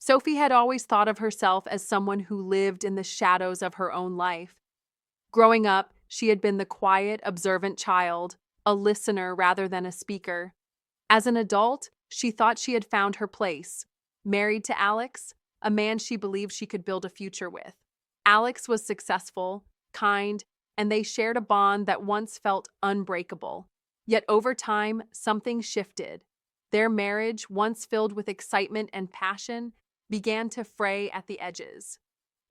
Sophie had always thought of herself as someone who lived in the shadows of her own life. Growing up, she had been the quiet, observant child, a listener rather than a speaker. As an adult, she thought she had found her place. Married to Alex, a man she believed she could build a future with. Alex was successful, kind, and they shared a bond that once felt unbreakable. Yet over time, something shifted. Their marriage, once filled with excitement and passion, began to fray at the edges.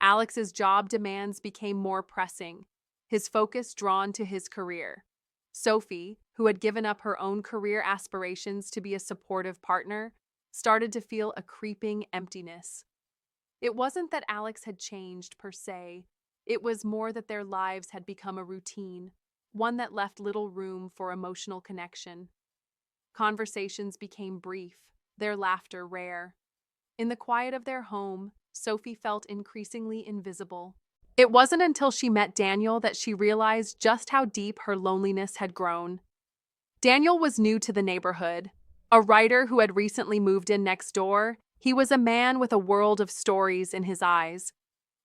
Alex's job demands became more pressing, his focus drawn to his career. Sophie, who had given up her own career aspirations to be a supportive partner, started to feel a creeping emptiness. It wasn't that Alex had changed per se, it was more that their lives had become a routine, one that left little room for emotional connection. Conversations became brief, their laughter rare. In the quiet of their home, Sophie felt increasingly invisible. It wasn't until she met Daniel that she realized just how deep her loneliness had grown. Daniel was new to the neighborhood. A writer who had recently moved in next door, he was a man with a world of stories in his eyes.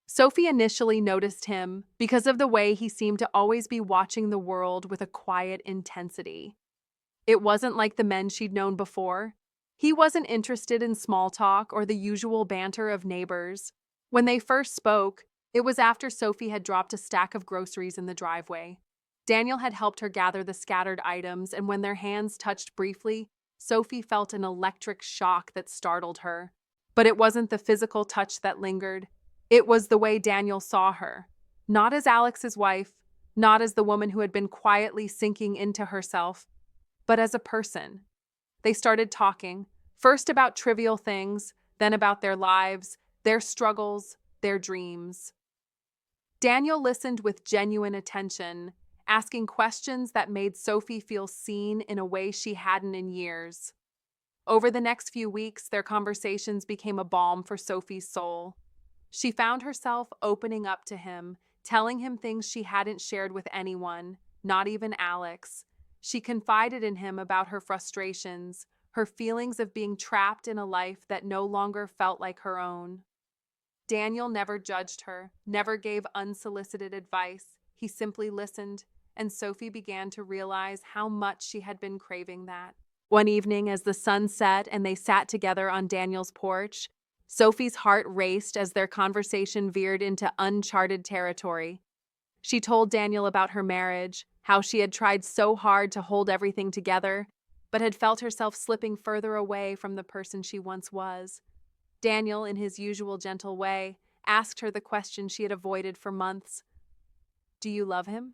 Sophie initially noticed him because of the way he seemed to always be watching the world with a quiet intensity. It wasn't like the men she'd known before. He wasn't interested in small talk or the usual banter of neighbors. When they first spoke, it was after Sophie had dropped a stack of groceries in the driveway. Daniel had helped her gather the scattered items, and when their hands touched briefly, Sophie felt an electric shock that startled her. But it wasn't the physical touch that lingered. It was the way Daniel saw her. Not as Alex's wife, not as the woman who had been quietly sinking into herself, but as a person. They started talking, first about trivial things, then about their lives, their struggles, their dreams. Daniel listened with genuine attention, asking questions that made Sophie feel seen in a way she hadn't in years. Over the next few weeks, their conversations became a balm for Sophie's soul. She found herself opening up to him, telling him things she hadn't shared with anyone, not even Alex. She confided in him about her frustrations, her feelings of being trapped in a life that no longer felt like her own. Daniel never judged her, never gave unsolicited advice. He simply listened, and Sophie began to realize how much she had been craving that. One evening, as the sun set and they sat together on Daniel's porch, Sophie's heart raced as their conversation veered into uncharted territory. She told Daniel about her marriage, how she had tried so hard to hold everything together, but had felt herself slipping further away from the person she once was. Daniel, in his usual gentle way, asked her the question she had avoided for months. "Do you love him?"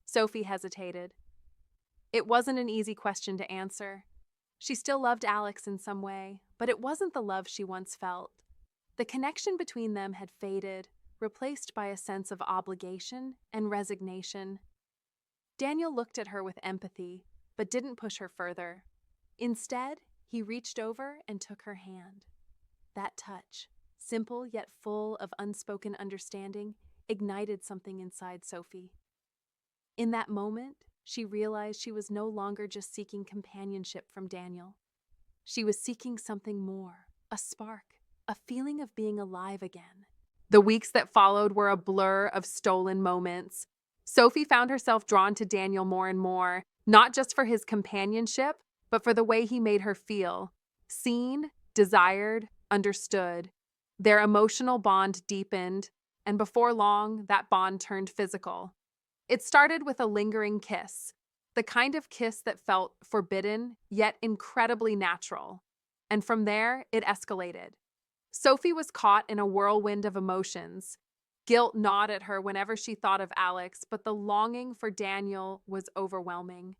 Sophie hesitated. It wasn't an easy question to answer. She still loved Alex in some way, but it wasn't the love she once felt. The connection between them had faded, replaced by a sense of obligation and resignation. Daniel looked at her with empathy, but didn't push her further. Instead, he reached over and took her hand. That touch, simple yet full of unspoken understanding, ignited something inside Sophie. In that moment, she realized she was no longer just seeking companionship from Daniel. She was seeking something more, a spark, a feeling of being alive again. The weeks that followed were a blur of stolen moments. Sophie found herself drawn to Daniel more and more, not just for his companionship, but for the way he made her feel. Seen, desired, understood. Their emotional bond deepened, and before long, that bond turned physical. It started with a lingering kiss, the kind of kiss that felt forbidden, yet incredibly natural. And from there, it escalated. Sophie was caught in a whirlwind of emotions. Guilt gnawed at her whenever she thought of Alex, but the longing for Daniel was overwhelming.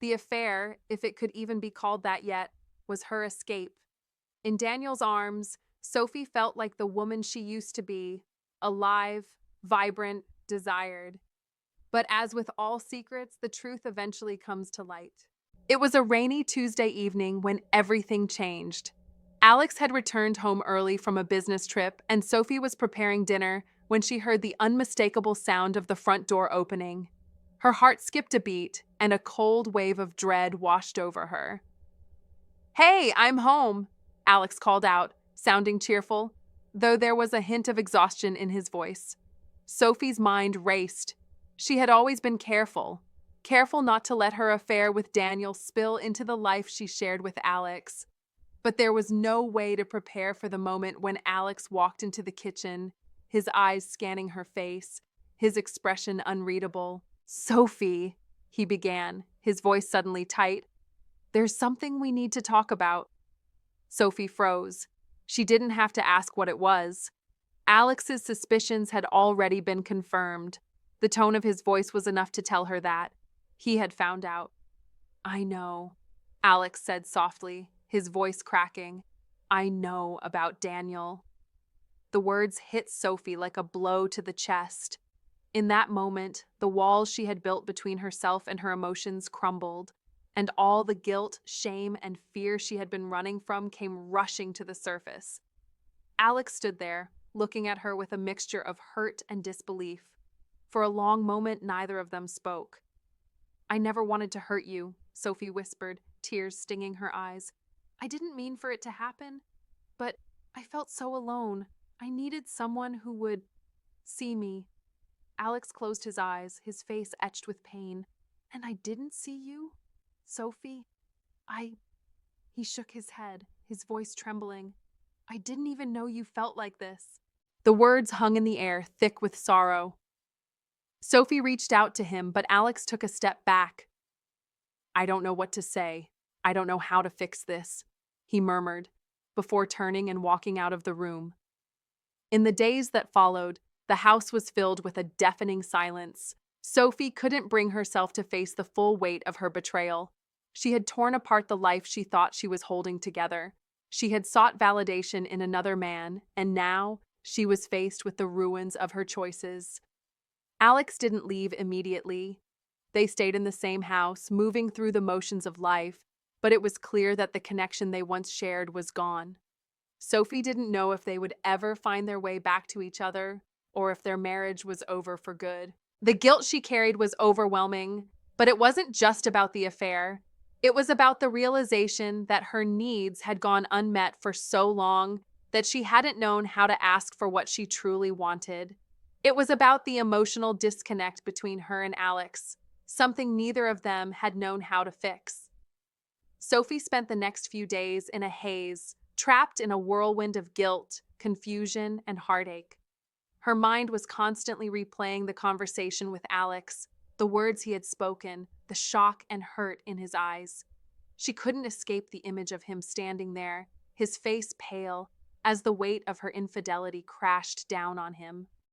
The affair, if it could even be called that yet, was her escape. In Daniel's arms, Sophie felt like the woman she used to be, alive, vibrant, desired. But as with all secrets, the truth eventually comes to light. It was a rainy Tuesday evening when everything changed. Alex had returned home early from a business trip, and Sophie was preparing dinner when she heard the unmistakable sound of the front door opening. Her heart skipped a beat, and a cold wave of dread washed over her. "Hey, I'm home," Alex called out, sounding cheerful, though there was a hint of exhaustion in his voice. Sophie's mind raced. She had always been careful, careful not to let her affair with Daniel spill into the life she shared with Alex. But there was no way to prepare for the moment when Alex walked into the kitchen, his eyes scanning her face, his expression unreadable. "Sophie," he began, his voice suddenly tight. "There's something we need to talk about." Sophie froze. She didn't have to ask what it was. Alex's suspicions had already been confirmed. The tone of his voice was enough to tell her that. He had found out. "I know," Alex said softly, his voice cracking. "I know about Daniel." The words hit Sophie like a blow to the chest. In that moment, the walls she had built between herself and her emotions crumbled, and all the guilt, shame, and fear she had been running from came rushing to the surface. Alex stood there, looking at her with a mixture of hurt and disbelief. For a long moment, neither of them spoke. "I never wanted to hurt you," Sophie whispered, tears stinging her eyes. "I didn't mean for it to happen, but I felt so alone. I needed someone who would see me." Alex closed his eyes, his face etched with pain. "And I didn't see you, Sophie? I—" He shook his head, his voice trembling. "I didn't even know you felt like this." The words hung in the air, thick with sorrow. Sophie reached out to him, but Alex took a step back. "I don't know what to say. I don't know how to fix this," he murmured, before turning and walking out of the room. In the days that followed, the house was filled with a deafening silence. Sophie couldn't bring herself to face the full weight of her betrayal. She had torn apart the life she thought she was holding together. She had sought validation in another man, and now she was faced with the ruins of her choices. Alex didn't leave immediately. They stayed in the same house, moving through the motions of life, but it was clear that the connection they once shared was gone. Sophie didn't know if they would ever find their way back to each other, or if their marriage was over for good. The guilt she carried was overwhelming, but it wasn't just about the affair. It was about the realization that her needs had gone unmet for so long that she hadn't known how to ask for what she truly wanted. It was about the emotional disconnect between her and Alex, something neither of them had known how to fix. Sophie spent the next few days in a haze, trapped in a whirlwind of guilt, confusion, and heartache. Her mind was constantly replaying the conversation with Alex, the words he had spoken, the shock and hurt in his eyes. She couldn't escape the image of him standing there, his face pale, as the weight of her infidelity crashed down on him.